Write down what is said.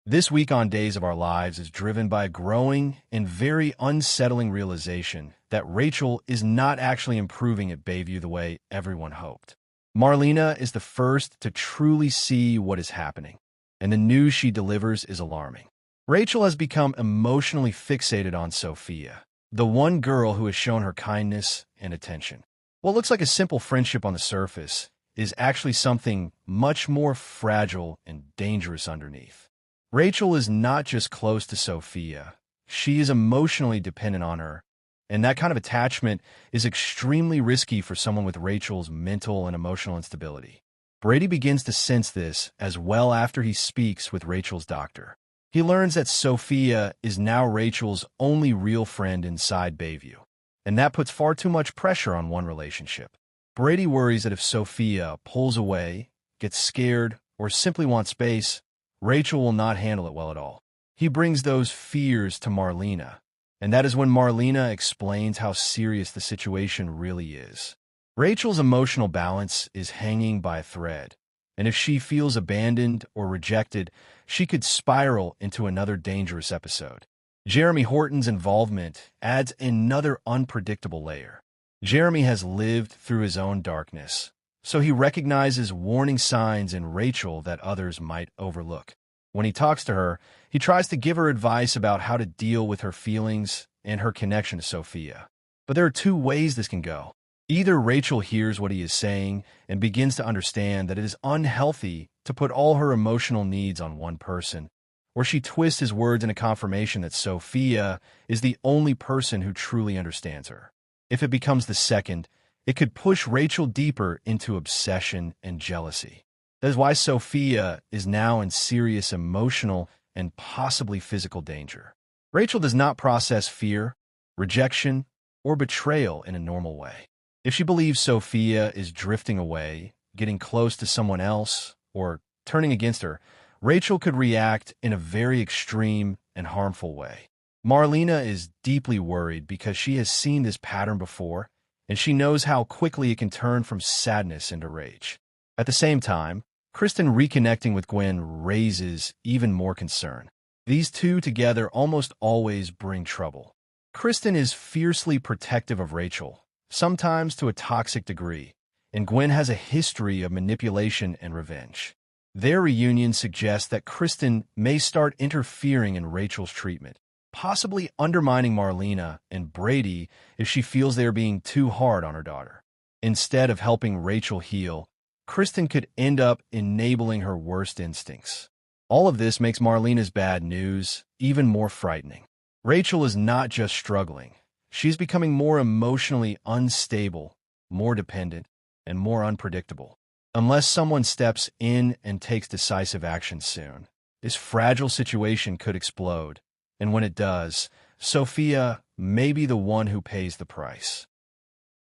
This week on Days of Our Lives is driven by a growing and very unsettling realization that Rachel is not actually improving at Bayview the way everyone hoped. Marlena is the first to truly see what is happening, and the news she delivers is alarming. Rachel has become emotionally fixated on Sophia, the one girl who has shown her kindness and attention. What looks like a simple friendship on the surface is actually something much more fragile and dangerous underneath. Rachel is not just close to Sophia, she is emotionally dependent on her, and that kind of attachment is extremely risky for someone with Rachel's mental and emotional instability. Brady begins to sense this as well after he speaks with Rachel's doctor. He learns that Sophia is now Rachel's only real friend inside Bayview, and that puts far too much pressure on one relationship. Brady worries that if Sophia pulls away, gets scared, or simply wants space, Rachel will not handle it well at all. He brings those fears to Marlena, and that is when Marlena explains how serious the situation really is. Rachel's emotional balance is hanging by a thread, and if she feels abandoned or rejected, she could spiral into another dangerous episode. Jeremy Horton's involvement adds another unpredictable layer. Jeremy has lived through his own darkness, so he recognizes warning signs in Rachel that others might overlook. When he talks to her, he tries to give her advice about how to deal with her feelings and her connection to Sophia. But there are two ways this can go. Either Rachel hears what he is saying and begins to understand that it is unhealthy to put all her emotional needs on one person, or she twists his words into confirmation that Sophia is the only person who truly understands her. If it becomes the second, it could push Rachel deeper into obsession and jealousy. That is why Sophia is now in serious emotional and possibly physical danger. Rachel does not process fear, rejection, or betrayal in a normal way. If she believes Sophia is drifting away, getting close to someone else, or turning against her, Rachel could react in a very extreme and harmful way. Marlena is deeply worried because she has seen this pattern before, and she knows how quickly it can turn from sadness into rage. At the same time, Kristen reconnecting with Gwen raises even more concern. These two together almost always bring trouble. Kristen is fiercely protective of Rachel, sometimes to a toxic degree, and Gwen has a history of manipulation and revenge. Their reunion suggests that Kristen may start interfering in Rachel's treatment, possibly undermining Marlena and Brady if she feels they are being too hard on her daughter. Instead of helping Rachel heal, Kristen could end up enabling her worst instincts. All of this makes Marlena's bad news even more frightening. Rachel is not just struggling. She's becoming more emotionally unstable, more dependent, and more unpredictable. Unless someone steps in and takes decisive action soon, this fragile situation could explode. And when it does, Sophia may be the one who pays the price.